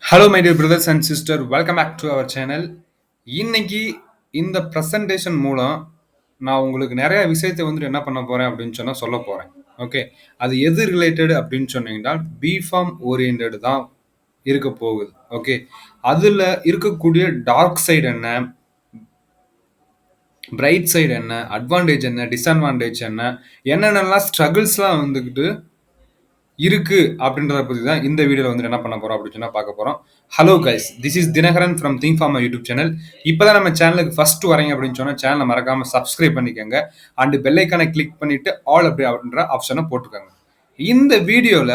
Hello my dear brothers and sister, welcome back to our channel. இன்னைக்கு இந்த presentation மூலம் நான் உங்களுக்கு நிறைய விஷயத்தை வந்துட்டு என்ன பண்ண போறேன் அப்படின்னு சொன்னா சொல்ல போறேன். ஓகே, அது எது ரிலேட்டட் அப்படின்னு சொன்னீங்கன்னா பிஃபார்ம் ஓரியன்ட் தான் இருக்க போகுது. ஓகே, அதுல இருக்கக்கூடிய டார்க் சைடு என்ன, பிரைட் சைடு என்ன, அட்வான்டேஜ் என்ன, டிஸ்அட்வான்டேஜ் என்ன, என்னென்னலாம் ஸ்ட்ரகிள்ஸ்லாம் வந்துக்கிட்டு இருக்கு அப்படின்றத பத்தி தான் இந்த வீடியோல வந்து என்ன பண்ண போறோம் அப்படின்னு சொன்னா பார்க்க போறோம். Hello guys, this is Dinakaran from think pharma YouTube channel. இப்பதான் நம்ம சேனலுக்கு ஃபர்ஸ்ட் வரீங்க அப்படின்னு சொன்னா சேனலை மறக்காம சப்ஸ்கிரைப் பண்ணிக்கோங்க. அண்ட் பெல் ஐக்கானை கிளிக் பண்ணிட்டு ஆல் அப்படி அப்படின்ற ஆப்ஷனை போட்டுக்கோங்க. இந்த வீடியோல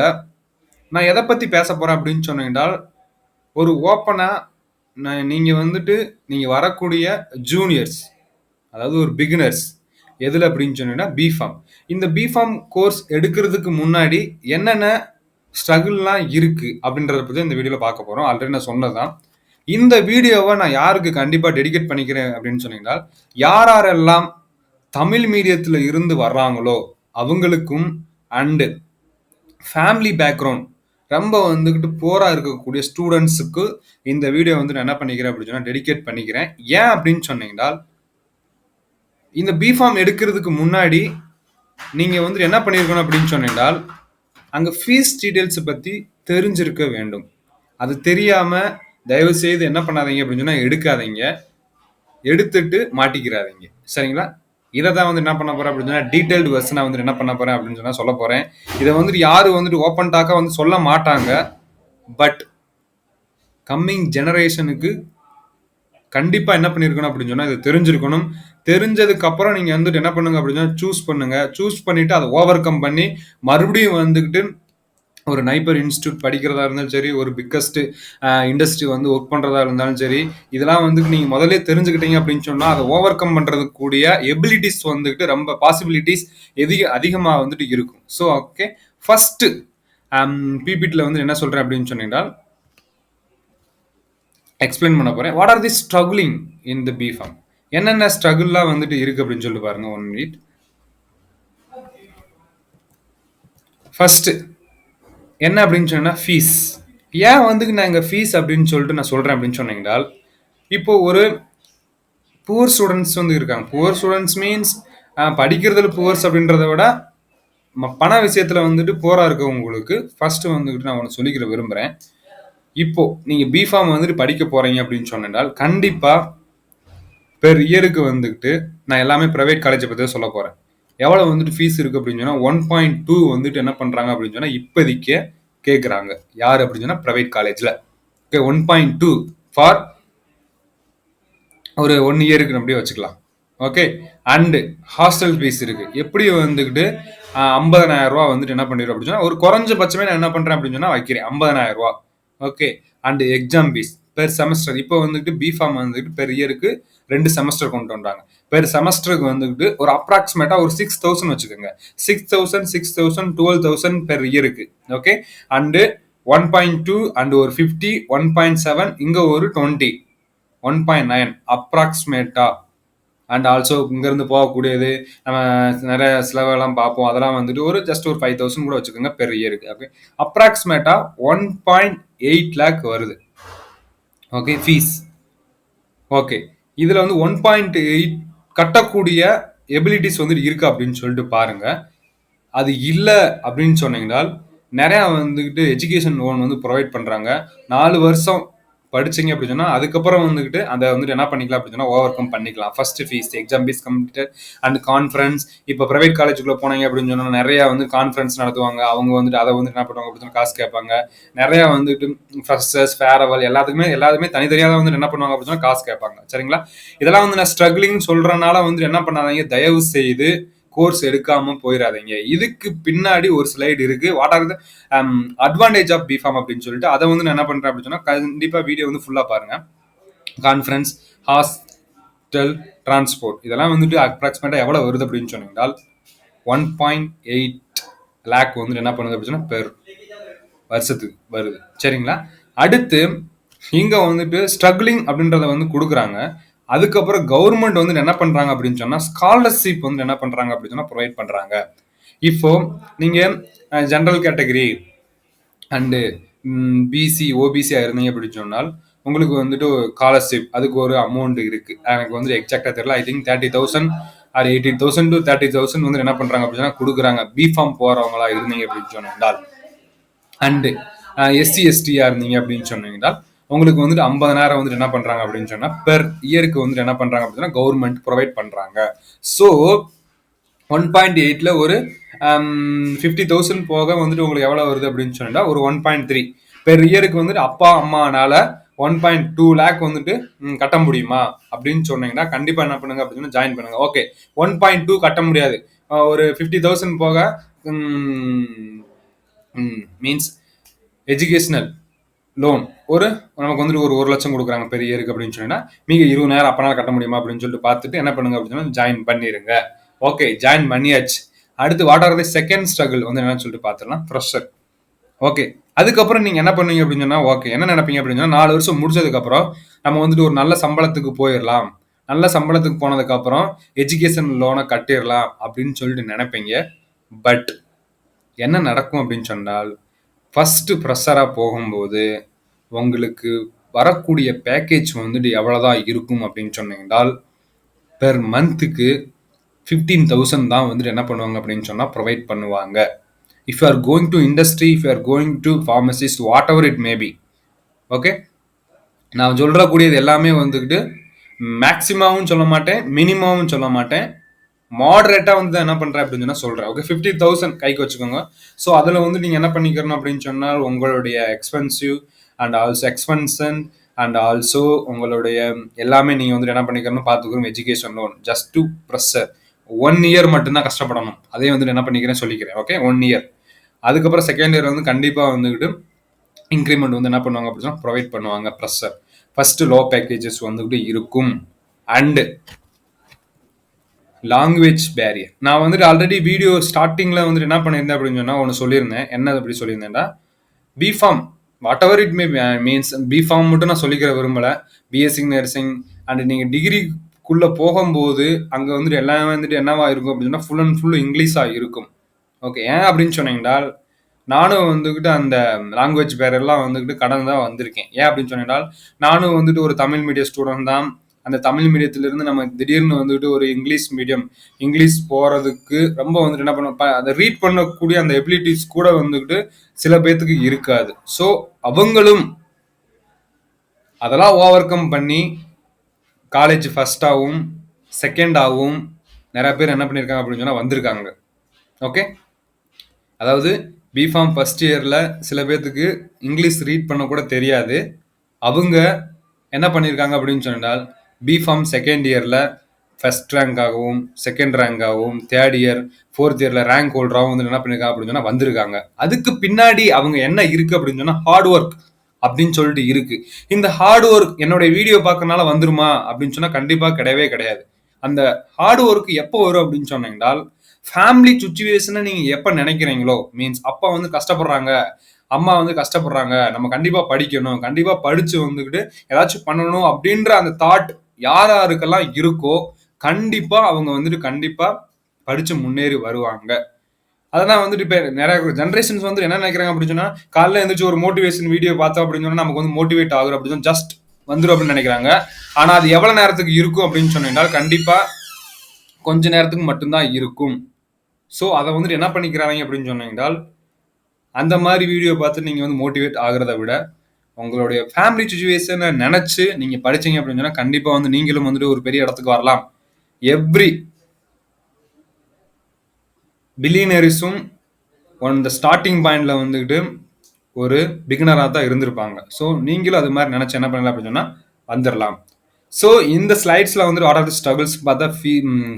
நான் எதை பத்தி பேச போறேன் அப்படின்னு சொன்னீங்கன்னா, ஒரு ஓப்பனா நீங்க வந்துட்டு நீங்க வரக்கூடிய ஜூனியர்ஸ், அதாவது ஒரு பிகினர்ஸ் எதுல அப்படின்னு சொன்னீங்கன்னா பிஃபார்ம். இந்த பிஃபார்ம் கோர்ஸ் எடுக்கிறதுக்கு முன்னாடி என்னென்ன ஸ்ட்ரகிள்லாம் இருக்கு அப்படின்றத பத்தி இந்த வீடியோல பார்க்க போறோம். ஆல்ரெடி நான் சொன்னதுதான். இந்த வீடியோவை நான் யாருக்கு கண்டிப்பா டெடிகேட் பண்ணிக்கிறேன் அப்படின்னு சொன்னீங்கன்னா, யாரெல்லாம் தமிழ் மீடியத்துல இருந்து வர்றாங்களோ அவங்களுக்கும், அண்டு ஃபேமிலி பேக்ரவுண்ட் ரொம்ப வந்துக்கிட்டு போரா இருக்கக்கூடிய ஸ்டூடெண்ட்ஸுக்கு இந்த வீடியோ வந்து நான் என்ன பண்ணிக்கிறேன் அப்படின்னு சொன்னா டெடிகேட் பண்ணிக்கிறேன். ஏன் அப்படின்னு சொன்னீங்கன்னா, இந்த பிஃபார்ம் எடுக்கிறதுக்கு முன்னாடி நீங்க வந்து என்ன பண்ணியிருக்கணும் அப்படின்னு சொன்னால், அங்க ஃபீஸ் டீடைல்ஸ் பத்தி தெரிஞ்சிருக்க வேண்டும். அது தெரியாம தயவு செய்து என்ன பண்ணாதீங்க அப்படின்னு சொன்னா எடுக்காதீங்க. எடுத்துட்டு மாட்டிக்கிறாதீங்க. சரிங்களா? இத தான் வந்து என்ன பண்ண போறேன் அப்படின்னு சொன்னா டீடைல்டு வெர்ஷனா வந்து என்ன பண்ண போறேன் அப்படின்னு சொன்னா சொல்ல போறேன். இத வந்துட்டு யாரும் வந்துட்டு ஓப்பன் டாக்கா வந்து சொல்ல மாட்டாங்க. பட் கம்மிங் ஜெனரேஷனுக்கு கண்டிப்பா என்ன பண்ணிருக்கணும் அப்படின்னு சொன்னா இது தெரிஞ்சிருக்கணும். தெரிஞ்சதுக்கு அப்புறம் நீங்க வந்துட்டு என்ன பண்ணுங்க அப்படின்னா சூஸ் பண்ணுங்க. சூஸ் பண்ணிட்டு அதை ஓவர் கம் பண்ணி மறுபடியும் வந்துகிட்டு ஒரு நைபர் இன்ஸ்டியூட் படிக்கிறதா இருந்தாலும் சரி, ஒரு பிக்கஸ்ட் இண்டஸ்ட்ரி வந்து ஒர்க் பண்றதா இருந்தாலும் சரி, இதெல்லாம் வந்துட்டு நீங்க முதல்ல தெரிஞ்சுக்கிட்டீங்க அப்படின்னு சொன்னா அதை ஓவர் கம் பண்றதுக்கு கூடிய எபிலிட்டிஸ் வந்துட்டு ரொம்ப பாசிபிலிட்டிஸ் அதிகமா வந்துட்டு இருக்கும். ஸோ ஓகே, ஃபர்ஸ்ட் பிபிடில வந்து என்ன சொல்றேன் அப்படின்னு சொன்னீங்கன்னா எக்ஸ்பிளைன் பண்ண போறேன். What are the struggling in the B Pharm, என்னென்ன ஸ்ட்ரகிள்லாம் வந்துட்டு இருக்கு அப்படின்னு சொல்லி பாருங்க. 1 மினிட். ஃபர்ஸ்ட் என்ன அப்படின்னு சொன்னா ஃபீஸ். ஏன் வந்து நான் இங்க ஃபீஸ் அப்படின்னு சொல்லிட்டு நான் சொல்றேன் அப்படின்னு சொன்னீங்கன்னா, இப்போ ஒரு புவர் ஸ்டூடெண்ட்ஸ் வந்து இருக்காங்க. புவர் ஸ்டூடெண்ட்ஸ் மீன்ஸ் படிக்கிறதுல புவர்ஸ் அப்படின்றத விட பண விஷயத்துல வந்துட்டு போரா இருக்கவங்களுக்கு ஃபர்ஸ்ட் வந்துட்டு நான் ஒன்று சொல்லிக்கிற விரும்புறேன். இப்போ நீங்க பிஃபார்ம் வந்துட்டு படிக்க போறீங்க அப்படின்னு சொன்னால் கண்டிப்பா பெர் இயருக்கு வந்துட்டு நான் எல்லாமே பிரைவேட் காலேஜை பற்றி சொல்ல போறேன். எவ்வளவு வந்துட்டு ஃபீஸ் இருக்கு அப்படின்னு சொன்னா 1.2 வந்துட்டு என்ன பண்றாங்க அப்படின்னு சொன்னா இப்போதைக்கு கேட்குறாங்க. யார் அப்படின்னு சொன்னா பிரைவேட் காலேஜ்ல. ஓகே, 1.2 ஃபார் ஒரு 1 இயருக்கு அப்படியே வச்சுக்கலாம். ஓகே, அண்டு ஹாஸ்டல் ஃபீஸ் இருக்கு. எப்படி வந்துக்கிட்டு 50,000 ரூபா வந்துட்டு என்ன பண்ணிடுறோம் அப்படின்னு சொன்னா ஒரு குறைஞ்சபட்சமே நான் என்ன பண்றேன் அப்படின்னு சொன்னா வைக்கிறேன் 50,000 ரூபா. Okay, and exam fees per semester. இப்போ வந்துட்டு பிஃபார்ம் வந்துட்டு பெர் இயருக்கு 2 செமஸ்டர் கொண்டு வந்தாங்க. பெர் செமஸ்டருக்கு வந்துட்டு ஒரு அப்ராக்சிமேட்டா ஒரு 6,000 வச்சுக்கோங்க. 6,000 6,000 12,000 பெர் இயருக்கு. ஓகே, அண்டு 1.2 அண்ட் ஒரு 50 1.7 இங்க ஒரு 20 1.9 அப்ராக்சிமேட்டா. அண்ட் ஆல்சோ இங்கேருந்து போகக்கூடியது நம்ம நிறைய செலவெல்லாம் பார்ப்போம். அதெல்லாம் வந்துட்டு ஒரு ஜஸ்ட் ஒரு 5,000 கூட வச்சுக்கோங்க பெர் இயருக்கு. ஓகே, அப்ராக்சிமேட்டா 1.8 லேக் வருது. Okay, fees. ஓகே, இதில் வந்து 1.8 கட்டக்கூடிய எபிலிட்டிஸ் வந்துட்டு இருக்கு அப்படின்னு சொல்லிட்டு பாருங்க. அது இல்லை அப்படின்னு சொன்னீங்கன்னா நிறையா வந்துக்கிட்டு எஜுகேஷன் லோன் வந்து ப்ரொவைட் பண்ணுறாங்க. 4 வருஷம் படிச்சிங்க அப்படின்னு சொன்னால் அதுக்கப்புறம் வந்துக்கிட்டு அதை வந்துட்டு என்ன பண்ணிக்கலாம் அப்படின்னு சொன்னால் ஓவர் கம் பண்ணிக்கலாம். First fees, exam fees completed and conference. இப்போ ப்ரைவேட் காலேஜுக்குள்ளே போனீங்க அப்படின்னு சொன்னால் நிறையா வந்து கான்ஃபரன்ஸ் நடத்துவாங்க. அவங்க வந்துட்டு அதை வந்துட்டு என்ன பண்ணுவாங்க அப்படின்னு காசு கேட்பாங்க. நிறையா வந்துட்டு ஃப்ரெஷர்ஸ், ஃபேர்வெல் எல்லாத்துமே தனித்தனியாக தான் வந்துட்டு என்ன பண்ணுவாங்க அப்படின்னு சொன்னால் காசு கேட்பாங்க. சரிங்களா? இதெல்லாம் வந்து நான் ஸ்ட்ரகிளிங் சொல்கிறனால வந்துட்டு என்ன பண்ணாதீங்க, தயவு செய்து கோர்ஸ் எடுக்காம போயிடாதீங்க. இதுக்கு பின்னாடி ஒரு ஸ்லைடு இருக்கு. What are the advantage of B Pharm அப்படின்னு சொல்லிட்டு அதை வந்து நான் என்ன பண்றேன் அப்படின்னு சொன்னா கண்டிப்பா வீடியோ வந்து ஃபுல்லா பாருங்க. கான்ஃபரன்ஸ், ஹாஸ்டல், டிரான்ஸ்போர்ட் இதெல்லாம் வந்துட்டு அப்ராக்சிமேட்டா எவ்வளவு வருது அப்படின்னு சொன்னீங்கன்னா 1.8 லேக் வந்துட்டு என்ன பண்ணுது அப்படின்னு சொன்னா பெர் வருஷத்துக்கு வருது. சரிங்களா? அடுத்து இங்க வந்துட்டு ஸ்ட்ரகிளிங் அப்படின்றத வந்து கொடுக்குறாங்க. அதுக்கப்புறம் கவர்மெண்ட் வந்து என்ன பண்றாங்க அப்படின்னு சொன்னா ஸ்காலர்ஷிப் வந்து என்ன பண்றாங்க அப்படின்னு சொன்னா ப்ரொவைட் பண்றாங்க. இப்போ நீங்க ஜெனரல் கேட்டகரி அண்டு பிசி, ஓபிசியா இருந்தீங்க அப்படின்னு சொன்னால் உங்களுக்கு வந்துட்டு ஸ்காலர்ஷிப் அதுக்கு ஒரு அமௌண்ட் இருக்கு. எனக்கு வந்து எக்ஸாக்டா தெரியல. ஐ திங்க் 30,000 ஆர் 18,000 to 30,000 வந்து என்ன பண்றாங்க அப்படின்னா கொடுக்குறாங்க. பிஃபார்ம் போறவங்களா இருந்தீங்க அப்படின்னு சொன்னால் அண்டு எஸ்சி எஸ்டியா இருந்தீங்க அப்படின்னு சொன்னீங்கன்னா உங்களுக்கு வந்துட்டு 50,000 வந்துட்டு என்ன பண்றாங்க அப்படின்னு சொன்னா பெர் இயருக்கு வந்துட்டு என்ன பண்றாங்க அப்படின்னா கவர்மெண்ட் ப்ரொவைட் பண்றாங்க. ஸோ 1.8ல ஒரு 50,000 போக வந்துட்டு உங்களுக்கு எவ்வளவு வருது அப்படின்னு சொன்னா ஒரு 1.3 பெர் இயருக்கு வந்துட்டு அப்பா அம்மானால 1.2 லேக் வந்துட்டு கட்ட முடியுமா அப்படின்னு சொன்னீங்கன்னா கண்டிப்பா என்ன பண்ணுங்க அப்படின்னு ஜாயின் பண்ணுங்க. ஓகே 1.2 கட்ட முடியாது, ஒரு 50,000 போக மீன்ஸ் எஜுகேஷனல் லோன் ஒரு நமக்கு வந்துட்டு ஒரு 1,00,000 கொடுக்குறாங்க பெரிய இயருக்கு அப்படின்னு சொன்னா மீங்க 20,000 அப்பனால கட்ட முடியுமா அப்படின்னு சொல்லிட்டு பார்த்துட்டு என்ன பண்ணுங்க அப்படின்னு ஜாயின் பண்ணிருங்க. ஓகே ஜாயின் பண்ணியாச்சு. அடுத்து what are the second struggle வந்து என்னன்னு சொல்லிட்டு பார்த்துடலாம். ப்ரெஷர். ஓகே அதுக்கப்புறம் நீங்க என்ன பண்ணுவீங்க அப்படின்னு சொன்னா ஓகே என்ன நினைப்பீங்க அப்படின்னு சொன்னா 4 வருஷம் முடிச்சதுக்கு அப்புறம் நம்ம வந்துட்டு ஒரு நல்ல சம்பளத்துக்கு போயிடலாம், நல்ல சம்பளத்துக்கு போனதுக்கு அப்புறம் எஜுகேஷன் லோனை கட்டிடலாம் அப்படின்னு சொல்லிட்டு நினைப்பீங்க. பட் என்ன நடக்கும் அப்படின்னு சொன்னால் ஃபர்ஸ்ட் ப்ரெஷராக போகும்போது உங்களுக்கு வரக்கூடிய பேக்கேஜ் வந்துட்டு எவ்வளோதான் இருக்கும் அப்படின்னு சொன்னீங்கன்னால் பெர் மந்த்துக்கு 15,000 தான் வந்துட்டு என்ன பண்ணுவாங்க அப்படின்னு சொன்னால் ப்ரொவைட் பண்ணுவாங்க. If you are going to industry, if you are going to pharmacist, what ever it maybe. Okay நான் சொல்லக்கூடியது எல்லாமே வந்துக்கிட்டு மேக்ஸிமாவும் சொல்ல மாட்டேன், மினிமமும் சொல்ல மாட்டேன், மாடரேட்டா வந்து என்ன பண்றேன் அப்படின்னு சொன்னா சொல்றேன். ஓகே 50,000 கைக்கு வச்சுக்கோங்க. ஸோ அதுல வந்து நீங்க என்ன பண்ணிக்கணும் அப்படின்னு சொன்னால் உங்களுடைய expensive and also expansion and also உங்களுடைய எல்லாமே நீங்க வந்து என்ன பண்ணிக்கணும் பார்த்துக்கணும். Education loan just to pressure 1 year மட்டும்தான் கஷ்டப்படணும். அதே வந்து என்ன பண்ணிக்கிறேன் சொல்லிக்கிறேன். Okay 1 year. அதுக்கப்புறம் செகண்ட் இயர் வந்து கண்டிப்பா வந்துக்கிட்டு இன்க்ரிமெண்ட் வந்து என்ன பண்ணுவாங்க அப்படின்னா ப்ரொவைட் பண்ணுவாங்க. ப்ரெஷர் ஃபர்ஸ்ட் லோ பேக்கேஜஸ் வந்துக்கிட்டு இருக்கும். And language barrier. நான் வந்துட்டு ஆல்ரெடி வீடியோ ஸ்டார்டிங்கில் வந்துட்டு என்ன பண்ணியிருந்தேன் அப்படின்னு சொன்னால் ஒன்று சொல்லியிருந்தேன். என்ன அப்படி சொல்லியிருந்தேன்டா B Pharm whatever it may means B Pharm மட்டும் நான் சொல்லிக்கிற விரும்பலை. பிஎஸ்சி நர்சிங் அண்ட் நீங்கள் டிகிரிக்குள்ளே போகும்போது அங்கே வந்துட்டு எல்லாமே வந்துட்டு என்னவா இருக்கும் அப்படின்னு சொன்னால் ஃபுல் அண்ட் ஃபுல் இங்கிலீஷாக இருக்கும். ஓகே ஏன் அப்படின்னு சொன்னீங்கன்னா நானும் வந்துக்கிட்டு அந்த லாங்குவேஜ் பேரெல்லாம் வந்துக்கிட்டு கடந்து தான் வந்திருக்கேன். ஏன் அப்படின்னு சொன்னால் நானும் வந்துட்டு ஒரு தமிழ் மீடியம் ஸ்டூடெண்ட் தான். அந்த தமிழ் மீடியத்திலிருந்து நம்ம திடீர்னு வந்துட்டு ஒரு இங்கிலீஷ் மீடியம் இங்கிலீஷ் போகிறதுக்கு ரொம்ப வந்துட்டு என்ன பண்ண அதை ரீட் பண்ணக்கூடிய அந்த எபிலிட்டிஸ் கூட வந்துக்கிட்டு சில பேர்த்துக்கு இருக்காது. ஸோ அவங்களும் அதெல்லாம் ஓவர் கம் பண்ணி காலேஜ் ஃபர்ஸ்டாகவும் செகண்டாகவும் நிறைய பேர் என்ன பண்ணியிருக்காங்க அப்படின்னு சொன்னால் வந்திருக்காங்க. ஓகே அதாவது பிஃபார்ம் ஃபர்ஸ்ட் இயரில் சில பேர்த்துக்கு இங்கிலீஷ் ரீட் பண்ண கூட தெரியாது. அவங்க என்ன பண்ணியிருக்காங்க அப்படின்னு சொன்னால் பிஃபார்ம் செகண்ட் இயரில் ஃபர்ஸ்ட் ரேங்காகவும் செகண்ட் ரேங்காகவும் தேர்ட் இயர் ஃபோர்த் இயரில் ரேங்க் ஹோல்டராகவும் வந்து என்ன பண்ணியிருக்காங்க அப்படின்னு சொன்னால் வந்திருக்காங்க. அதுக்கு பின்னாடி அவங்க என்ன இருக்குது அப்படின்னு சொன்னால் ஹார்ட் ஒர்க் அப்படின்னு சொல்லிட்டு இருக்கு. இந்த ஹார்ட் ஒர்க் என்னுடைய வீடியோ பார்க்கறனால வந்துருமா அப்படின்னு சொன்னால் கண்டிப்பாக கிடையவே கிடையாது. அந்த ஹார்ட் ஒர்க் எப்போ வரும் அப்படின்னு சொன்னீங்கன்னால் ஃபேமிலி சுச்சுவேஷனை நீங்க எப்ப நினைக்கிறீங்களோ மீன்ஸ் அப்பா வந்து கஷ்டப்படுறாங்க, அம்மா வந்து கஷ்டப்படுறாங்க, நம்ம கண்டிப்பா படிக்கணும், கண்டிப்பா படிச்சு வந்துக்கிட்டு ஏதாச்சும் பண்ணணும் அப்படின்ற அந்த தாட் யார் யாருக்கெல்லாம் இருக்கோ கண்டிப்பா அவங்க வந்துட்டு கண்டிப்பா படிச்சு முன்னேறி வருவாங்க. அதெல்லாம் வந்துட்டு இப்போ நிறைய ஜென்ரேஷன்ஸ் வந்து என்ன நினைக்கிறாங்க அப்படின்னு சொன்னா காலைல எழுந்திரிச்சு ஒரு மோட்டிவேஷன் வீடியோ பார்த்தோம் அப்படின்னு சொன்னா நமக்கு வந்து மோட்டிவேட் ஆகுறோம் அப்படின்னு ஜஸ்ட் வந்துடும் அப்படின்னு நினைக்கிறாங்க. ஆனா அது எவ்வளவு நேரத்துக்கு இருக்கும் அப்படின்னு சொன்னால் கண்டிப்பா கொஞ்ச நேரத்துக்கு மட்டும்தான் இருக்கும். ஸோ அதை வந்துட்டு என்ன பண்ணிக்கிறாங்க அப்படின்னு சொன்னீங்கன்னால் அந்த மாதிரி வீடியோ பார்த்து நீங்கள் வந்து மோட்டிவேட் ஆகிறத விட உங்களுடைய ஃபேமிலி சுச்சுவேஷனை நினச்சி நீங்கள் படிச்சீங்க அப்படின்னு சொன்னால் கண்டிப்பாக வந்து நீங்களும் வந்துட்டு ஒரு பெரிய இடத்துக்கு வரலாம். எவ்ரி பில்லியனரிஸும் இந்த ஸ்டார்டிங் பாயிண்ட்ல வந்துக்கிட்டு ஒரு பிகினராக தான் இருந்திருப்பாங்க. ஸோ நீங்களும் அது மாதிரி நினச்சி என்ன பண்ணலாம் அப்படின்னு சொன்னால் வந்துடலாம். ஸோ இந்த ஸ்லைட்ஸில் வந்துட்டு வாட் ஆர் தி ஸ்ட்ரகிள்ஸ் பார்த்தா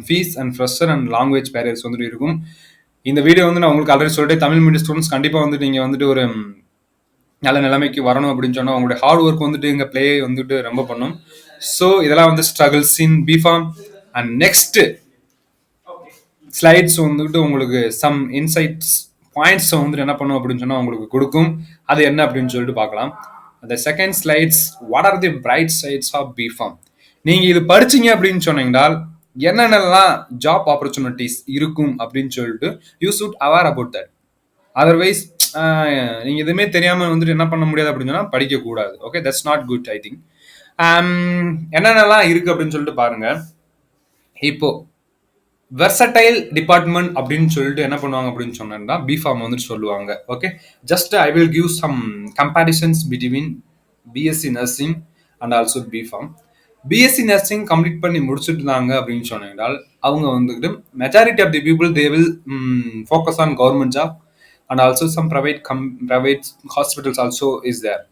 fees and fresher and language barriers வந்துட்டு இருக்கும். இந்த வீடியோ வந்து நான் உங்களுக்கு ஆல்ரெடி சொல்லிட்டு தமிழ் மீடியம் ஸ்டூடெண்ட்ஸ் கண்டிப்பாக வந்துட்டு நீங்கள் வந்துட்டு ஒரு நல்ல நிலைமைக்கு வரணும் அப்படின்னு சொன்னால் உங்களுடைய ஹார்ட் ஒர்க் வந்துட்டு எங்கள் ப்ளே வந்துட்டு ரொம்ப பண்ணும். ஸோ இதெல்லாம் வந்து struggles in B Pharm. And next slides வந்துட்டு உங்களுக்கு சம் இன்சைட்ஸ் பாயிண்ட்ஸ் வந்துட்டு என்ன பண்ணும் அப்படின்னு சொன்னால் உங்களுக்கு கொடுக்கும். அது என்ன அப்படின்னு சொல்லிட்டு பார்க்கலாம். அந்த second slides what are the bright sides of B Pharm. நீங்கள் இது படிச்சீங்க அப்படின்னு சொன்னீங்கன்னா என்னென்னலாம் ஜாப் ஆப்பர்ச்சுனிட்டிஸ் இருக்கும் அப்படின்னு சொல்லிட்டு you should aware about that. Otherwise நீங்க எதுவுமே தெரியாம வந்துட்டு என்ன பண்ண முடியாது அப்படின்னு சொன்னா படிக்கக்கூடாது. Okay, that's not good I think. என்னென்னலாம் இருக்கு அப்படின்னு சொல்லிட்டு பாருங்க. இப்போ வெர்சடைல் டிபார்ட்மெண்ட் அப்படின்னு சொல்லிட்டு என்ன பண்ணுவாங்க அப்படின்னு சொன்னா பிஃபார்ம் வந்துட்டு சொல்லுவாங்க. Okay, just I will give some comparisons between BSc nursing and also B Pharm. BSc nursing complete பண்ணி முடிச்சுட்டாங்க அப்படின்னு சொன்னால் அவங்க வந்துட்டு majority of the people they will focus on government job and also some private hospitals also is there.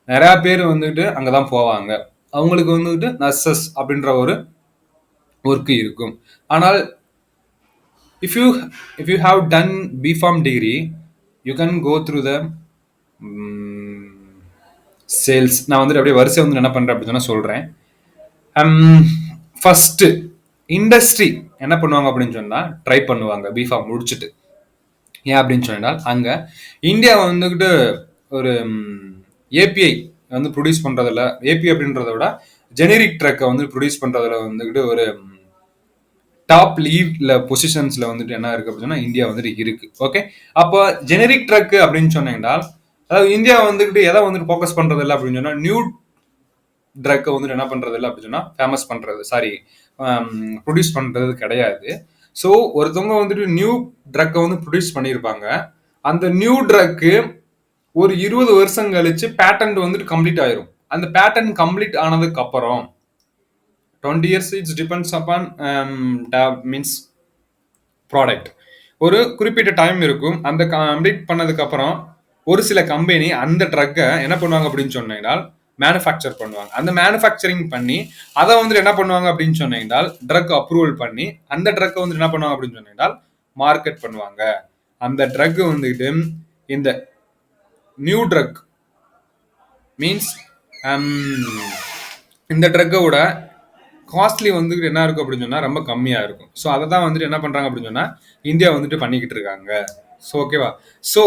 நிறைய பேர் வந்துட்டு அங்கதான் போவாங்க. அவங்களுக்கு வந்துட்டு நர்சஸ் அப்படின்ற ஒரு ஒர்க் இருக்கும். ஆனால் if you if you have done bpharm degree, you can go through the sales. நான் வந்துட்டு அப்படியே வரிசை வந்து என்ன பண்றேன் அப்படின்னு சொன்னா சொல்றேன். ஃபர்ஸ்ட் இண்டஸ்ட்ரி என்ன பண்ணுவாங்க அப்படின்னு சொன்னா ட்ரை பண்ணுவாங்க பிஃபார்ம் முடிச்சுட்டு. ஏன் அப்படின்னு சொன்னால் அங்க இந்தியா வந்துகிட்டு ஒரு ஏபிஐ வந்து ப்ரொடியூஸ் பண்றதுல, ஏபிஐ அப்படின்றத விட ஜெனரிக் ட்ரக்கை வந்து ப்ரொடியூஸ் பண்றதுல வந்துகிட்டு ஒரு டாப் லீவ்ல பொசிஷன்ஸ்ல வந்துட்டு என்ன இருக்கு அப்படின்னா இந்தியா வந்துட்டு இருக்கு. ஓகே, அப்போ ஜெனரிக் ட்ரக் அப்படின்னு சொன்னீங்கன்னா அதாவது இந்தியா வந்துட்டு எதை வந்துட்டு ஃபோக்கஸ் பண்றது இல்லை அப்படின்னு சொன்னா நியூ ட்ரக்கை வந்துட்டு என்ன பண்றது இல்லை அப்படின்னு சொன்னா ஃபேமஸ் பண்றது, சாரி ப்ரொடியூஸ் பண்றது கிடையாது. ஸோ ஒருத்தவங்க வந்துட்டு நியூ ட்ரக்கை வந்து ப்ரொடியூஸ் பண்ணியிருப்பாங்க. அந்த நியூ ட்ரக்கு ஒரு 20 வருஷம் கழிச்சு பேட்டன்ட் வந்துட்டு கம்ப்ளீட் ஆயிரும். அந்த பேட்டன்ட் கம்ப்ளீட் ஆனதுக்கு அப்புறம் 20 years it depends upon means product. ஒரு குறிப்பிட்ட டைம் இருக்கும். அந்த கம்ப்ளீட் பண்ணதுக்கு அப்புறம் ஒரு சில கம்பெனி அந்த ட்ரக்கை என்ன பண்ணுவாங்க அப்படின்னு சொன்னீங்கன்னா மேனுஃபேக்சர் பண்ணுவாங்க. அந்த மேனுஃபேக்சரிங் பண்ணி அதை வந்துட்டு என்ன பண்ணுவாங்க அப்படின்னு சொன்னீங்கன்னா ட்ரக் அப்ரூவல் பண்ணி அந்த ட்ரக்கை வந்து என்ன பண்ணுவாங்க அப்படின்னு சொன்னீங்கன்னா மார்க்கெட் பண்ணுவாங்க. அந்த ட்ரக் வந்துட்டு இந்த நியூ ட்ரக் மீன்ஸ் இந்த ட்ரக்கோட காஸ்ட்லி வந்துட்டு என்ன இருக்கும் அப்படின்னு சொன்னா ரொம்ப கம்மியா இருக்கும். ஸோ அதை தான் வந்துட்டு என்ன பண்றாங்க அப்படின்னு சொன்னா இந்தியா வந்துட்டு பண்ணிக்கிட்டு இருக்காங்க. ஸோ ஓகேவா, ஸோ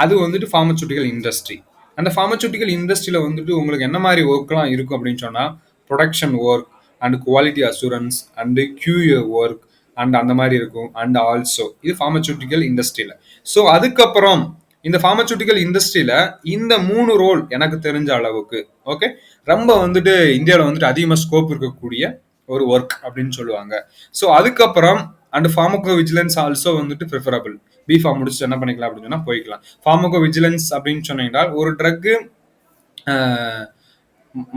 அது வந்துட்டு ஃபார்மசூட்டிக்கல் இண்டஸ்ட்ரி. அந்த ஃபார்மசூட்டிக்கல் இண்டஸ்ட்ரியில வந்துட்டு உங்களுக்கு என்ன மாதிரி ஒர்க்லாம் இருக்கும் அப்படின்னு சொன்னா production work and quality assurance and QA work and அந்த மாதிரி இருக்கும். அண்ட் ஆல்சோ இது ஃபார்மசூட்டிக்கல் இண்டஸ்ட்ரியில. ஸோ அதுக்கப்புறம் இந்த ஃபார்மசூட்டிக்கல் இண்டஸ்ட்ரியில இந்த 3 ரோல் எனக்கு தெரிஞ்ச அளவுக்கு ஓகே ரொம்ப வந்துட்டு இந்தியாவில் வந்துட்டு அதிகமாக ஸ்கோப் இருக்கக்கூடிய ஒரு ஒர்க் அப்படின்னு சொல்லுவாங்க. ஸோ அதுக்கப்புறம் அண்ட் ஃபார்மகோ விஜிலன்ஸ் ஆல்சோ வந்துட்டு ப்ரிஃபரபிள். பிஃபார்ம் முடிச்சு என்ன பண்ணிக்கலாம் அப்படின்னு சொன்னா போய்க்கலாம். ஃபார்மகோ விஜிலன்ஸ் அப்படின்னு சொன்னீங்கன்னா ஒரு ட்ரக்கு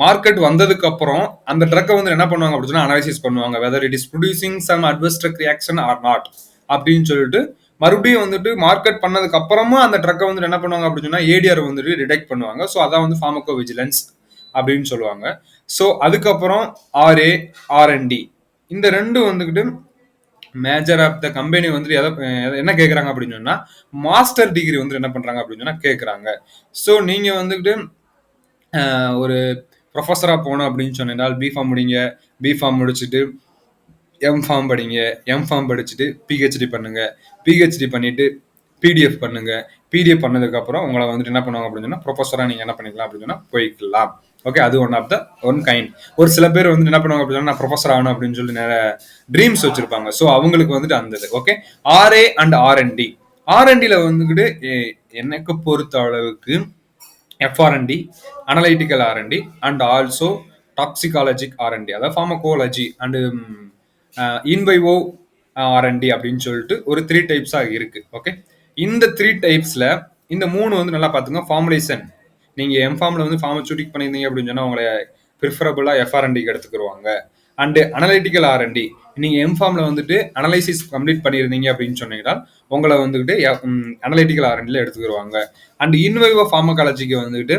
மார்க்கெட் வந்ததுக்கு அப்புறம் அந்த ட்ரக்கை வந்து என்ன பண்ணுவாங்க அப்படின்னு அனாலிசிஸ் பண்ணுவாங்க whether it is producing some adverse drug reaction or not அப்படின்னு சொல்லிட்டு மறுபடியும் வந்துட்டு மார்க்கெட் பண்ணதுக்கு அப்புறமா அந்த ட்ரக்கை வந்து என்ன பண்ணுவாங்க அப்படின்னு சொன்னா ஏடிஆர் வந்துட்டு டிடெக்ட் பண்ணுவாங்க. ஸோ அதான் வந்து ஃபார்மகோ விஜிலன்ஸ் அப்படின்னு சொல்லுவாங்க. ஸோ அதுக்கப்புறம் R&D இந்த ரெண்டும் வந்துக்கிட்டு மேஜர் ஆஃப் த கம்பெனி வந்துட்டு என்ன கேட்குறாங்க அப்படின்னு சொன்னா மாஸ்டர் டிகிரி வந்து என்ன பண்றாங்க அப்படின்னு சொன்னா கேட்குறாங்க. ஸோ நீங்க வந்துக்கிட்டு ஒரு ப்ரொஃபஸராக போகணும் அப்படின்னு சொன்னால் பிஃபார்ம் முடிங்க, பிஃபார்ம் முடிச்சுட்டு எம்ஃபார்ம் படிங்க, எம்ஃபார்ம் படிச்சுட்டு பிஹெச்டி பண்ணுங்க, பிஹெச்டி பண்ணிட்டு பிடிஎஃப் பண்ணுங்க. பிடிஎஃப் பண்ணதுக்கப்புறம் உங்களை வந்துட்டு என்ன பண்ணுவாங்க அப்படின்னு சொன்னா ப்ரொஃபஸராக நீங்கள் என்ன பண்ணிக்கலாம் அப்படின்னு சொன்னா போய்க்கலாம். ஓகே, அது one of the one kind. ஒரு சில பேர் வந்து என்ன பண்ணுவாங்க அப்படின்னு நான் ப்ரொஃபஸர் ஆகணும் அப்படின்னு சொல்லி நிறைய ட்ரீம்ஸ் வச்சிருப்பாங்க. ஸோ அவங்களுக்கு வந்துட்டு அந்த ஓகே RA அண்ட் R&D. R&Dல வந்துக்கிட்டு எனக்கு பொறுத்த அளவுக்கு FR&D, analytical R&D and also டாக்ஸிகாலஜிக் R&D, அதாவது ஃபார்மகோலஜி அண்ட் இன்வைவோ R&D அப்படின்னு சொல்லிட்டு ஒரு 3 டைப்ஸாக இருக்கு. ஓகே, இந்த 3 டைப்ஸ்ல இந்த 3 வந்து நல்லா பார்த்துங்க. ஃபார்முலேஷன் நீங்க எம்ஃபார்ம்ல வந்து ஃபார்மசூட்டிக் பண்ணியிருந்தீங்க அப்படின்னு சொன்னா உங்களை ப்ரிஃபரபிளா FR&Dக்கு எடுத்துக்கிடுவாங்க. அண்ட் அனலைட்டிக்கல் R&D நீங்க எம்ஃபார்ம்ல வந்துட்டு அனலைசிஸ் கம்ப்ளீட் பண்ணியிருந்தீங்க அப்படின்னு சொன்னீங்கன்னா உங்களை வந்துட்டு அனலைட்டிக்கல் R&Dல எடுத்துக்கிடுவாங்க. அண்ட் இன்வைவோ ஃபார்மகாலஜிக்கு வந்துட்டு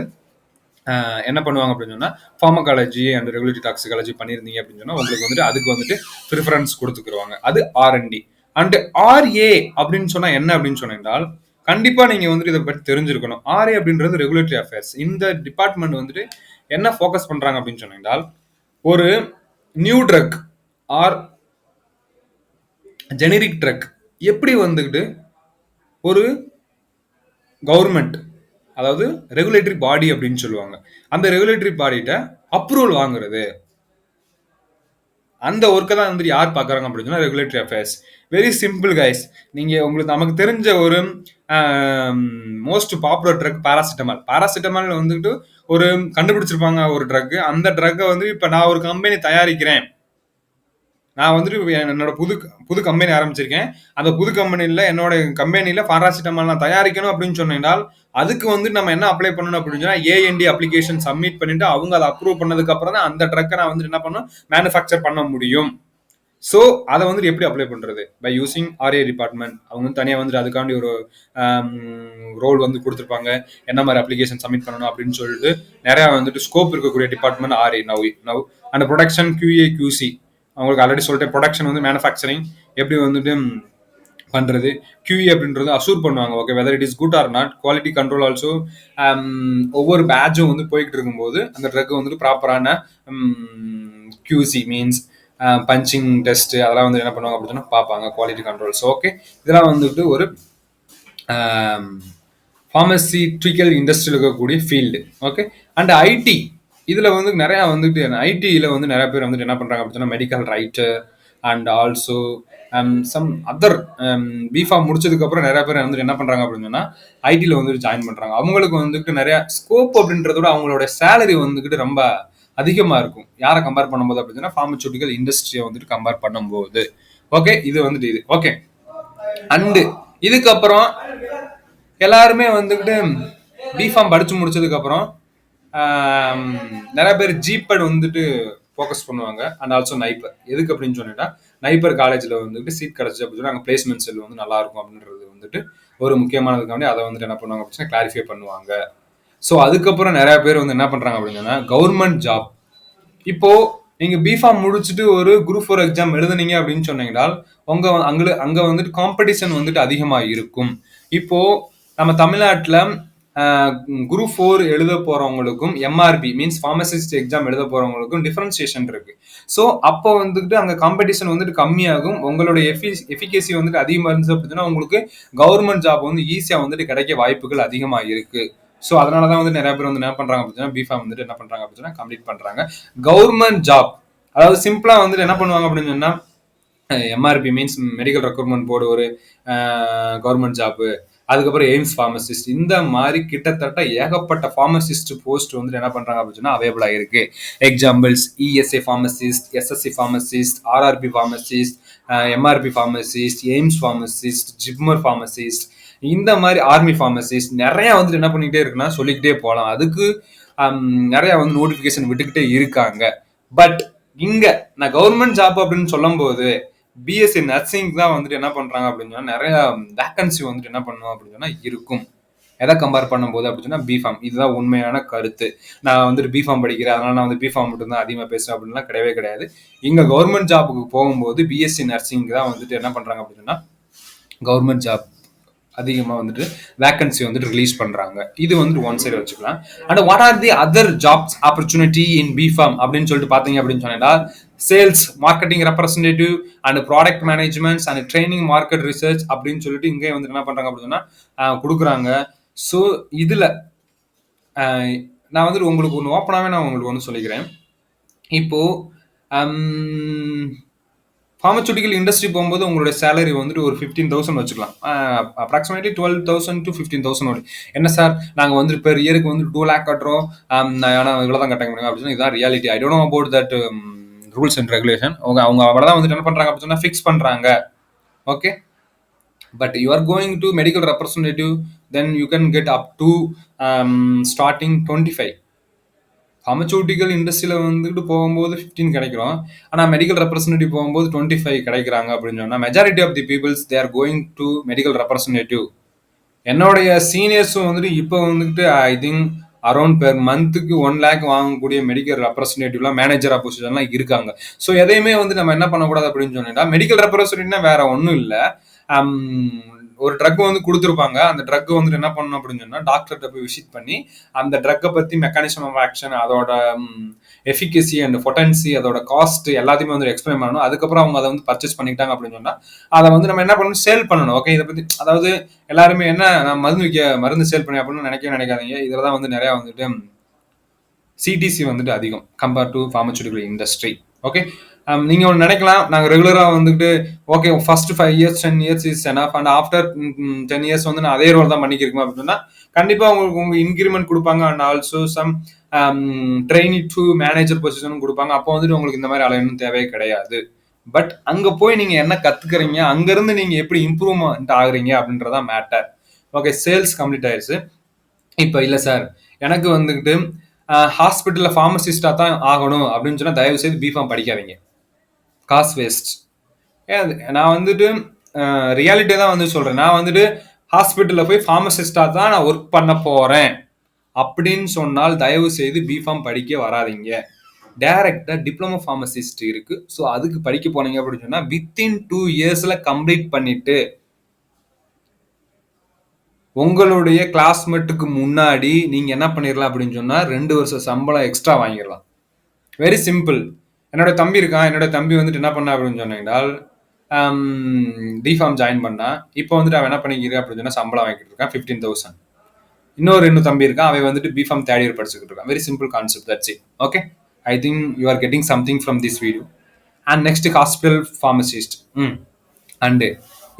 என்ன பண்ணுவாங்க அப்படின்னு சொன்னா ஃபார்மகாலஜி அண்ட் ரெகுலேட்டரி டாக்ஸிகாலஜி பண்ணியிருந்தீங்க அப்படின்னு சொன்னா உங்களுக்கு வந்துட்டு அதுக்கு வந்துட்டு ப்ரிஃபரன்ஸ் கொடுத்துக்கிடுவாங்க. அது R&D. அண்ட் RA அப்படின்னு சொன்னா என்ன அப்படின்னு சொன்னால் கண்டிப்பா நீங்க வந்துட்டு இதை பற்றி தெரிஞ்சிருக்கணும். RA அப்படின்றது ரெகுலேட்டரி அஃபேர்ஸ். இந்த டிபார்ட்மெண்ட் வந்துட்டு என்ன ஃபோக்கஸ் பண்றாங்க அப்படின்னு சொன்னால் ஒரு new drug or generic drug எப்படி வந்துக்கிட்டு ஒரு கவர்மெண்ட், அதாவது ரெகுலேட்டரி பாடி அப்படின்னு சொல்லுவாங்க, அந்த ரெகுலேட்டரி பாடிட்ட அப்ரூவல் வாங்குறது, அந்த ஒர்க்கை தான் வந்துட்டு யார் பார்க்குறாங்க அப்படின்னு சொன்னா regulatory affairs. Very simple guys. உங்களுக்கு நமக்கு தெரிஞ்ச ஒரு most popular drug paracetamol. Paracetamol வந்துட்டு ஒரு கண்டுபிடிச்சிருப்பாங்க ஒரு ட்ரக். அந்த ட்ரக்கை வந்து இப்போ நான் ஒரு கம்பெனி தயாரிக்கிறேன், நான் வந்துட்டு என்னோட புது புது கம்பெனி ஆரம்பிச்சிருக்கேன், அந்த புது கம்பெனியில் என்னோட கம்பெனியில் பாராசிட்டமால் நான் தயாரிக்கணும் அப்படின்னு சொன்னால் அதுக்கு வந்து நம்ம என்ன அப்ளை பண்ணணும் அப்படின்னு சொன்னா ஏஎன்டி அப்ளிகேஷன் சப்மிட் பண்ணிட்டு அவங்க அதை அப்ரூவ் பண்ணதுக்கு அப்புறம் தான் அந்த ட்ரக்கை நான் வந்து என்ன பண்ணணும், மேனுஃபேக்சர் பண்ண முடியும். ஸோ அதை வந்துட்டு எப்படி அப்ளை பண்றது? By using RA department. அவங்க வந்து தனியாக வந்துட்டு அதுக்காண்டி ஒரு ரோல் வந்து கொடுத்துருப்பாங்க, என்ன மாதிரி அப்ளிகேஷன் சப்மிட் பண்ணணும் அப்படின்னு சொல்லிட்டு நிறையா வந்துட்டு ஸ்கோப் இருக்கக்கூடிய department RA. Now and production QA QC. அவங்களுக்கு ஆல்ரெடி சொல்லிட்டேன், ப்ரொடக்ஷன் வந்து மேனுஃபேக்சரிங் எப்படி வந்துட்டு பண்றது, QE அப்படின்றது அசூர் பண்ணுவாங்க. Okay, weather it is good or not. Quality control also. ஒவ்வொரு பேட்சும் வந்து போய்கிட்டு இருக்கும்போது அந்த ட்ரக் வந்துட்டு ப்ராப்பரான QC மீன்ஸ் பஞ்சிங் டெஸ்ட் அதெல்லாம் வந்து என்ன பண்ணுவாங்க அப்படின்னா பார்ப்பாங்க, குவாலிட்டி கண்ட்ரோல்ஸ். ஓகே, இதெல்லாம் வந்துட்டு ஒரு ஃபார்மசியூட்டிக்கல் இண்டஸ்ட்ரியில் இருக்கக்கூடிய ஃபீல்டு. ஓகே, அண்ட் ஐடி இதில் வந்து நிறையா வந்துட்டு ஐடியில் வந்து நிறைய பேர் வந்துட்டு என்ன பண்ணுறாங்க அப்படின்னா medical writer and also some other B Pharm முடிச்சதுக்கப்புறம் நிறைய பேர் வந்துட்டு என்ன பண்ணுறாங்க அப்படின்னு சொன்னால் ஐடியில் வந்துட்டு ஜாயின் பண்ணுறாங்க. அவங்களுக்கு வந்துட்டு நிறையா ஸ்கோப் அப்படின்றத விட அவங்களோட சேலரி வந்துக்கிட்டு ரொம்ப அதிகமாக இருக்கும். யாரை கம்பேர் பண்ணும்போது அப்படின்னா ஃபார்மசூட்டிக்கல் இண்டஸ்ட்ரியை வந்துட்டு கம்பேர் பண்ணும்போது. ஓகே, இது வந்துட்டு இது ஓகே. அண்டு இதுக்கப்புறம் எல்லாருமே வந்துக்கிட்டு பிஃபார்ம் படித்து முடிச்சதுக்கப்புறம் நிறைய பேர் ஜிபெட் வந்துட்டு ஃபோக்கஸ் பண்ணுவாங்க அண்ட் ஆல்சோ நைப்பர். எதுக்கு அப்படின்னு சொன்னீங்கன்னா நைப்பர் காலேஜில் வந்துட்டு சீட் கிடச்சி அப்படின்னு சொல்லி அங்கே பிளேஸ்மெண்ட் செல் வந்து நல்லா இருக்கும் அப்படின்றது வந்துட்டு ஒரு முக்கியமானதுக்காண்டி அதை வந்துட்டு என்ன பண்ணுவாங்க அப்படின்னா கிளாரிஃபை பண்ணுவாங்க. ஸோ அதுக்கப்புறம் நிறைய பேர் வந்து என்ன பண்ணுறாங்க அப்படின்னா கவர்மெண்ட் ஜாப். இப்போ நீங்க பிஃபார்ம் முடிச்சுட்டு ஒரு குரூப் 4 எக்ஸாம் எழுதுனீங்க அப்படின்னு சொன்னீங்கன்னா அங்க வந்துட்டு காம்படிஷன் வந்துட்டு அதிகமாக இருக்கும். இப்போ நம்ம தமிழ்நாட்டில் குரூப் 4 எழுத போறவங்களுக்கும் MRB மீன்ஸ் ஃபார்மசிஸ்ட் எக்ஸாம் எழுத போறவங்களுக்கும் டிஃபரன்சியேஷன் இருக்கு. ஸோ அப்போ வந்துட்டு அங்கே காம்படிஷன் வந்துட்டு கம்மியாகும். உங்களுடைய எஃபிகேசி வந்துட்டு அதிகமாக இருந்துச்சு அப்படின்னா உங்களுக்கு கவர்மெண்ட் ஜாப் வந்து ஈஸியாக வந்துட்டு கிடைக்க வாய்ப்புகள் அதிகமாக இருக்கு. ஸோ அதனால தான் வந்து நிறைய பேர் வந்து என்ன பண்றாங்க அப்படின்னா பிஃபார்ம் வந்துட்டு என்ன பண்றாங்க அப்படின்னா கம்ப்ளீட் பண்றாங்க. கவர்மெண்ட் ஜாப் அதாவது சிம்பிளா வந்துட்டு என்ன பண்ணுவாங்க அப்படின்னு சொன்னா MRB means medical recruitment board ஒரு கவர்மெண்ட் ஜாப், அதுக்கப்புறம் எய்ம்ஸ் ஃபார்மசிஸ்ட், இந்த மாதிரி கிட்டத்தட்ட ஏகப்பட்ட ஃபார்மசிஸ்ட் போஸ்ட் வந்துட்டு என்ன பண்றாங்க அப்படின்னா அவைலபிளா இருக்கு. Examples ESA pharmacist, SSC pharmacist, RRB pharmacist, MRB pharmacist, AIIMS pharmacist, JIPMER pharmacist, இந்த மாதிரி ஆர்மி ஃபார்மசிஸ்ட் நிறைய வந்துட்டு என்ன பண்ணிக்கிட்டே இருக்குன்னா சொல்லிக்கிட்டே போகலாம். அதுக்கு நிறைய வந்து நோட்டிபிகேஷன் விட்டுக்கிட்டே இருக்காங்க. பட் இங்க நான் கவர்மெண்ட் ஜாப் அப்படின்னு சொல்லும் போது BSc நர்சிங் தான் வந்துட்டு என்ன பண்றாங்க அப்படின்னு சொன்னா நிறைய வேக்கன்சி வந்துட்டு என்ன பண்ணுவோம் அப்படின்னு சொன்னா இருக்கும். எதை கம்பேர் பண்ணும்போது அப்படின்னு சொன்னா பிஃபார்ம். இதுதான் உண்மையான கருத்து. நான் வந்துட்டு பிஃபார்ம் படிக்கிறேன் அதனால நான் வந்து பிஃபார்ம் மட்டும் தான் அதிகமாக பேசுறேன் அப்படின்லாம் கிடையவே கிடையாது. இங்க கவர்மெண்ட் ஜாப்புக்கு போகும்போது BSc நர்சிங் தான் வந்துட்டு என்ன பண்றாங்க அப்படின்னா கவர்மெண்ட் ஜாப் அதிகமாக வந்துட்டு வேக்கன்சி வந்துட்டு ரிலீஸ் பண்றாங்க. இது வந்துட்டு ஒன் சைடு வச்சுக்கலாம். And what are the other jobs opportunity in B Pharm அப்படின்னு சொல்லிட்டு பாத்தீங்க அப்படின்னு சொன்னா sales, marketing representative and product managements and training, market research அப்படின்னு சொல்லிட்டு இங்கே வந்து என்ன பண்றாங்க அப்படின்னா கொடுக்குறாங்க. ஸோ இதுல நான் வந்துட்டு உங்களுக்கு ஒன்று ஓப்பனாகவே நான் உங்களுக்கு வந்து சொல்லிக்கிறேன். இப்போ ஃபார்மசூட்டிக்கல் இண்டஸ்ட்ரி போகும்போது உங்களோட சேலரி வந்துட்டு ஒரு 15,000 வச்சுக்கலாம். அப்ராக்சிமேட்லி 12,000 to 15,000 வரும். என்ன சார் நாங்கள் வந்து பெர் இயருக்கு வந்து 2 lakh கட்டுறோம், ஆனால் இவ்வளோ தான் கட்ட முடியும் அப்படின்னு இதுதான் reality. I don't know about that rules and regulation. அவங்க அவ்வளோதான் வந்துட்டு என்ன பண்ணுறாங்க அப்படின்னா ஃபிக்ஸ் பண்ணுறாங்க. Okay, but you are going to medical representative then you can get up to starting 25. Pharmaceutical இண்டஸ்ட்ரியில் வந்துட்டு போகும்போது 15 கிடைக்கிறோம், ஆனால் மெடிக்கல் ரெப்ரஸன்டேட்டிவ் போகும்போது 25 கிடைக்கிறாங்க அப்படின்னு சொன்னால் majority of the peoples they are going to medical representative. என்னுடைய சீனியர்ஸும் வந்துட்டு இப்போ வந்துட்டு ஐ திங்க் அரௌண்ட் பெர் மந்த்துக்கு 1 lakh வாங்கக்கூடிய மெடிக்கல் ரெப்ரஸன்டேட்டிவ்லாம் மேனேஜர் பொசிஷன்லாம் இருக்காங்க. ஸோ எதையுமே வந்து நம்ம என்ன பண்ணக்கூடாது அப்படின்னு சொன்னா மெடிக்கல் ரெப்ரஸன்டேட்டிவ்னா வேற ஒன்றும் இல்லை. ஒரு ட்ரக் வந்து கொடுத்துருப்பாங்க, அந்த ட்ரக் வந்துட்டு என்ன பண்ணணும் அப்படின்னு சொன்னா டாக்டர்கிட்ட போய் விசிட் பண்ணி அந்த ட்ரக்கை பத்தி மெக்கானிசம் ஆஃப் ஆக்ஷன், அதோட எஃபிகசி அண்ட் பொட்டன்சி, அதோட காஸ்ட் எல்லாத்தையுமே வந்து எக்ஸ்பிளைன் பண்ணணும். அதுக்கப்புறம் அவங்க அதை வந்து பர்ச்சேஸ் பண்ணிக்கிட்டாங்க அப்படின்னு சொன்னா அதை வந்து நம்ம என்ன பண்ணணும், சேல் பண்ணணும். ஓகே, இதை பத்தி அதாவது எல்லாருமே என்ன நான் மருந்து சேல் பண்ணி அப்படின்னு நினைக்காதீங்க. இதுல தான் வந்து நிறைய வந்துட்டு CTC வந்துட்டு அதிகம் compare to pharmaceutical industry. Okay, நீங்க ஒண்ணு நினைக்கலாம், நாங்க ரெகுலரா வந்துட்டு okay first 5 years 10 years is enough and after 10 years வந்து நான் அதே ரோல் தான் பண்ணிக்கிறேன் அப்படின்னா கண்டிப்பா உங்களுக்கு உங்க இன்கிரிமெண்ட் கொடுப்பாங்க and also some trainee to manager பொசிஷனும் கொடுப்பாங்க. அப்போ வந்துட்டு உங்களுக்கு இந்த மாதிரி அலையணும் தேவையே கிடையாது. பட் அங்க போய் நீங்க என்ன கத்துக்கிறீங்க, அங்க இருந்து நீங்க எப்படி இம்ப்ரூவ்மெண்ட் ஆகுறீங்க அப்படின்றதான் மேட்டர். ஓகே, சேல்ஸ் கம்ப்ளீட் ஆயிருச்சு. இப்ப இல்ல சார், எனக்கு வந்துட்டு ஹாஸ்பிட்டல்ல ஃபார்மசிஸ்டா தான் ஆகணும் அப்படின்னு சொன்னா தயவு செய்து பிஃபார்ம் படிக்காதீங்க, காசு வேஸ்ட். ஏன் நான் வந்துட்டு ரியாலிட்டியை தான் வந்து சொல்றேன். நான் வந்துட்டு ஹாஸ்பிட்டல்ல போய் ஃபார்மசிஸ்டா தான் நான் ஒர்க் பண்ண போறேன் அப்படின்னு சொன்னால் தயவு செய்து பிஃபார்ம் படிக்க வராதிங்க. டைரக்டா டிப்ளமோ ஃபார்மசிஸ்ட் இருக்கு. ஸோ அதுக்கு படிக்க போனீங்க அப்படின்னு சொன்னா வித்தின் 2 இயர்ஸ்ல கம்ப்ளீட் பண்ணிட்டு உங்களுடைய கிளாஸ்மேட்டுக்கு முன்னாடி நீங்க என்ன பண்ணிடலாம் அப்படின்னு சொன்னா 2 வருஷம் சம்பளம் எக்ஸ்ட்ரா வாங்கிடலாம். Very simple. என்னோட தம்பி இருக்கான். என்னோட தம்பி வந்துட்டு என்ன பண்ணா அப்படின்னு சொன்னீங்கன்னால் டிஃபார்ம் ஜாயின் பண்ணா. இப்போ வந்துட்டு அவன் என்ன பண்ணிக்கிறேன் அப்படின்னு சொன்னா சம்பளம் வாங்கிட்டு இருக்கான் 15,000. இன்னும் தம்பி இருக்கான், அவன் வந்துட்டு பிஃபார்ம் தேர்ட் இயர் படிச்சுக்கிட்டு இருக்கான். Very simple concept, that's it. Okay, I think you are getting something from this video. And next hospital pharmacist. And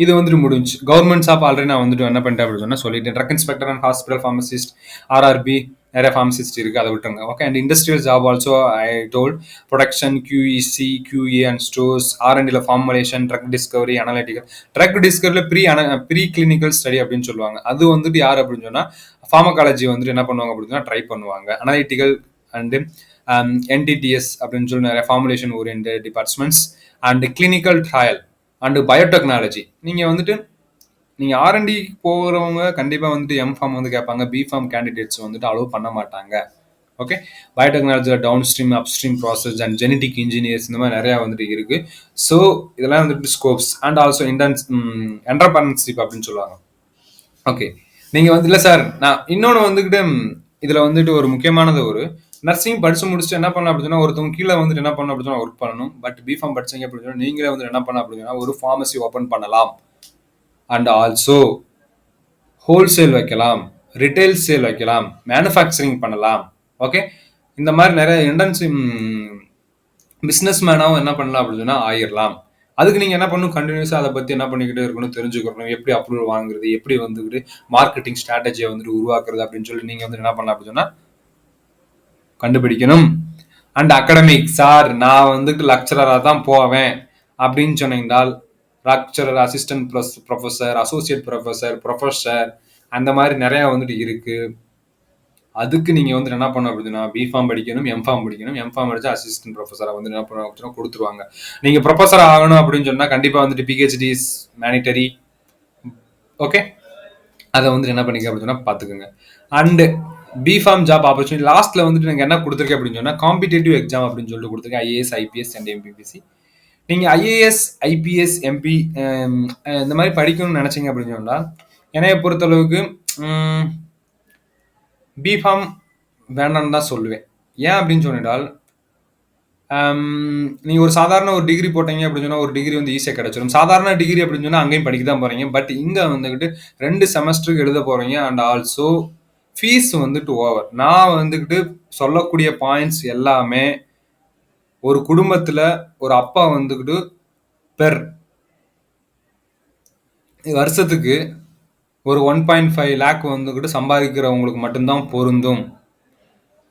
இது வந்துட்டு முடிஞ்சு. கவர்மெண்ட் ஷாப் ஆல்ரெடி நான் வந்துட்டு என்ன பண்ணிட்டேன் அப்படின்னு சொன்னா சொல்லிட்டேன். Drug inspector and hospital pharmacist, RRB, நிறைய ஃபார்மசிஸ்ட் இருக்கு, அதை விட்டுருங்க. Okay, and industrial job also I told. Production, QEC, QA and stores, R&Dல formulation, drug discovery, analytical. Drug டிஸ்கவரியில் ப்ரீ கிளினிக்கல் ஸ்டடி அப்படின்னு சொல்லுவாங்க. அது வந்துட்டு யார் அப்படின்னு சொன்னா ஃபார்மகாலஜி வந்துட்டு என்ன பண்ணுவாங்க அப்படின்னா ட்ரை பண்ணுவாங்க. அனலிட்டிக்கல் அண்டு NTTS அப்படின்னு சொல்லி நிறைய formulation orient departments and clinical trial and biotechnology. நீங்கள் வந்துட்டு நீங்கள் R&D போகிறவங்க கண்டிப்பாக வந்துட்டு M.Pharm வந்து கேட்பாங்க. B.Pharm கேண்டிடேட்ஸ் வந்துட்டு அலோவ் பண்ண மாட்டாங்க. ஓகே, பயோடெக்னாலஜியில் downstream, upstream process and genetic engineers இந்த மாதிரி நிறையா வந்துட்டு இருக்கு. ஸோ இதெல்லாம் வந்துட்டு ஸ்கோப்ஸ் அண்ட் ஆல்சோ என்டர்பிரனர்ஷிப் அப்படின்னு சொல்லுவாங்க. ஓகே, நீங்கள் வந்து இல்லை சார் நான் இன்னொன்று வந்துக்கிட்டு இதில் வந்துட்டு ஒரு முக்கியமானது, ஒரு நர்சிங் படிச்சு முடிச்சுட்டு என்ன பண்ண அப்படின்னா ஒருத்தவங்க கீழே வந்துட்டு என்ன பண்ண அப்படின்னா ஒர்க் பண்ணணும். பட் B.Pharm படிச்சீங்க அப்படின்னா நீங்களே வந்து என்ன பண்ண அப்படின்னா ஒரு ஃபார்மசி ஓப்பன் பண்ணலாம் அண்ட் ஆல்சோ ஹோல்சேல் வைக்கலாம், ரிட்டைல் சேல் வைக்கலாம், மேனுஃபேக்சரிங் பண்ணலாம். ஓகே, இந்த மாதிரி நிறைய பிஸ்னஸ் மேனாகவும் என்ன பண்ணலாம் அப்படின்னா ஆயிடலாம். அதுக்கு நீங்கள் என்ன பண்ணணும், கண்டினியூஸாக அதை பற்றி என்ன பண்ணிக்கிட்டே இருக்கணும், தெரிஞ்சுக்கணும். எப்படி அப்ரூவல் வாங்குறது, எப்படி வந்துக்கிட்டு மார்க்கெட்டிங் ஸ்ட்ராட்டஜியை வந்துட்டு உருவாக்குறது அப்படின்னு சொல்லி நீங்கள் வந்து என்ன பண்ணலாம் அப்படின்னா கண்டுபிடிக்கணும். அண்ட் அகாடமிக், சார் நான் வந்துட்டு லெக்சரராக தான் போவேன் அப்படின்னு சொன்னீங்கன்னால் lecturer, assistant professor, associate professor அந்த மாதிரி நிறையா வந்துட்டு இருக்கு. அதுக்கு நீங்கள் வந்து என்ன பண்ணணும் அப்படின்னா B.Pharm படிக்கணும், M.Pharm படிக்கணும். M.Pharm படிச்சா அசிஸ்டன்ட் ப்ரொஃபஸராக வந்து என்ன பண்ணணும் அப்படின்னா கொடுத்துருவாங்க. நீங்கள் ப்ரொஃபஸர் ஆகணும் அப்படின்னு சொன்னால் கண்டிப்பாக வந்துட்டு PhD இஸ் மேனிட்டரி. ஓகே, அதை வந்துட்டு என்ன பண்ணிக்க அப்படின்னா பார்த்துக்குங்க. அண்டு B.Pharm ஜாப் ஆப்பர்ச்சுனிட்டி லாஸ்ட்ல வந்துட்டு நீங்கள் என்ன கொடுத்துருக்கேன் அப்படின்னு சொன்னால் காம்படிட்டிவ் எக்ஸாம் அப்படின்னு சொல்லிட்டு கொடுத்துருக்கேன். IAS, IPS and MPPC. நீங்கள் IAS, IPS, MP இந்த மாதிரி படிக்கணும்னு நினைச்சீங்க அப்படின்னு சொன்னால் என்னைய பொறுத்தளவுக்கு B.Pharm வேண்டாம்னு தான் சொல்லுவேன். ஏன் அப்படின்னு சொன்னால் நீங்கள் ஒரு சாதாரண ஒரு டிகிரி போட்டீங்க அப்படின்னு சொன்னால் ஒரு டிகிரி வந்து ஈஸியாக கிடைச்சிடும். சாதாரண டிகிரி அப்படின்னு சொன்னால் அங்கேயும் படிக்க தான் போகிறீங்க. பட் இங்கே வந்துக்கிட்டு 2 செமஸ்டருக்கு எழுத போகிறீங்க அண்ட் ஆல்சோ ஃபீஸ் வந்துட்டு ஓவர். நான் வந்துக்கிட்டு சொல்லக்கூடிய பாயிண்ட்ஸ் எல்லாமே ஒரு குடும்பத்தில் ஒரு அப்பா வந்துக்கிட்டு பெர் வருஷத்துக்கு ஒரு 1.5 lakh வந்துக்கிட்டு சம்பாதிக்கிறவங்களுக்கு மட்டும்தான் பொருந்தும்.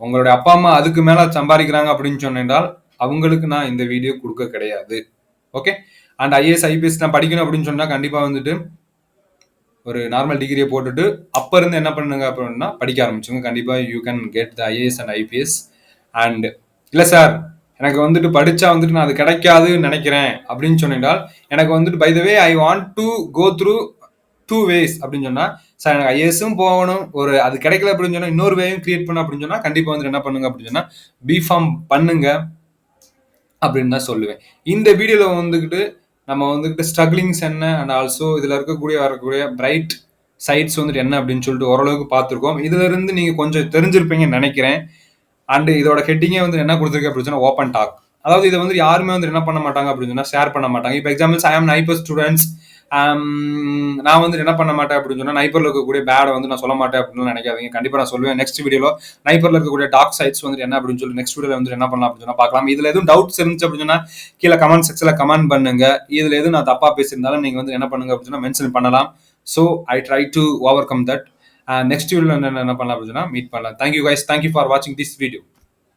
உங்களுடைய அப்பா அம்மா அதுக்கு மேலே சம்பாதிக்கிறாங்க அப்படின்னு சொன்னால் அவங்களுக்கு நான் இந்த வீடியோ கொடுக்க கிடையாது. ஓகே, அண்ட் IAS, IPS நான் படிக்கணும் அப்படின்னு சொன்னால் கண்டிப்பாக வந்துட்டு ஒரு நார்மல் டிகிரியை போட்டுட்டு அப்போ இருந்து என்ன பண்ணுங்க அப்படின்னா படிக்க ஆரம்பிச்சுங்க. கண்டிப்பாக you can get the IAS and IPS. And இல்லை சார் எனக்கு வந்துட்டு படித்தா வந்துட்டு நான் அது கிடைக்காதுன்னு நினைக்கிறேன் அப்படின்னு சொன்னால் எனக்கு வந்துட்டு by the way I want to go through 2 ways அப்படின்னு சொன்னால் சார் எனக்கு IASம் போகணும், ஒரு அது கிடைக்கல அப்படின்னு சொன்னால் இன்னொரு வேயும் கிரியேட் பண்ண அப்படின்னு சொன்னால் கண்டிப்பாக வந்துட்டு என்ன பண்ணுங்க அப்படின்னு சொன்னால் B.Pharm பண்ணுங்க அப்படின்னு தான் சொல்லுவேன். இந்த வீடியோவில் வந்துக்கிட்டு நம்ம வந்துக்கிட்டு ஸ்ட்ரகிளிங்ஸ் என்ன அண்ட் ஆல்சோ இதில் வரக்கூடிய பிரைட் சைட்ஸ் வந்துட்டு என்ன அப்படின்னு சொல்லிட்டு ஓரளவுக்கு பார்த்துருக்கோம். இதுல இருந்து நீங்கள் கொஞ்சம் தெரிஞ்சிருப்பீங்கன்னு நினைக்கிறேன். அண்டு இதோட ஹெட்டிங்கே வந்து என்ன கொடுத்துருக்கு அப்படின்னு சொன்னால் ஓப்பன் டாக். அதாவது இதை வந்து யாருமே வந்து என்ன பண்ண மாட்டாங்க அப்படின்னு சொன்னால் ஷேர் பண்ண மாட்டாங்க. இப்போ எக்ஸாம்பிள்ஸ் ஐ ஆம் நைபர் ஸ்டூடெண்ட்ஸ் நான் வந்து என்ன பண்ண மாட்டேன் அப்படின்னு சொன்னா நைபர்ல இருக்கக்கூடிய பேடை வந்து நான் சொல்ல மாட்டேன் அப்படின்னு நினைக்காதீங்க. கண்டிப்பா நான் சொல்லுவேன். நெக்ஸ்ட் வீடியோல நைபர்ல இருக்கக்கூடிய டார்க் சைட்ஸ் வந்து என்ன அப்படின்னு சொல்லி நெக்ஸ்ட் வீடியோல வந்து என்ன பண்ணலாம் அப்படின்னு சொன்னா பார்க்கலாம். இதுல எதுவும் டவுட்ஸ் இருந்துச்சு அப்படின்னு சொன்னா கீழே கமெண்ட் செக்ஷன்ல கமெண்ட் பண்ணுங்க. இதுல எதுவும் நான் தப்பா பேசியிருந்தாலும் நீங்க வந்து என்ன பண்ணுங்க அப்படின்னு சொன்னா மென்ஷன் பண்ணலாம். So I try to over come that. Next வீடியோல என்ன பண்ணலாம் அப்படின்னு சொன்னா மீட் பண்ணலாம். தேங்க்யூ கைஸ், தேங்க்யூ ஃபார் வாட்சிங் திஸ் வீடியோ.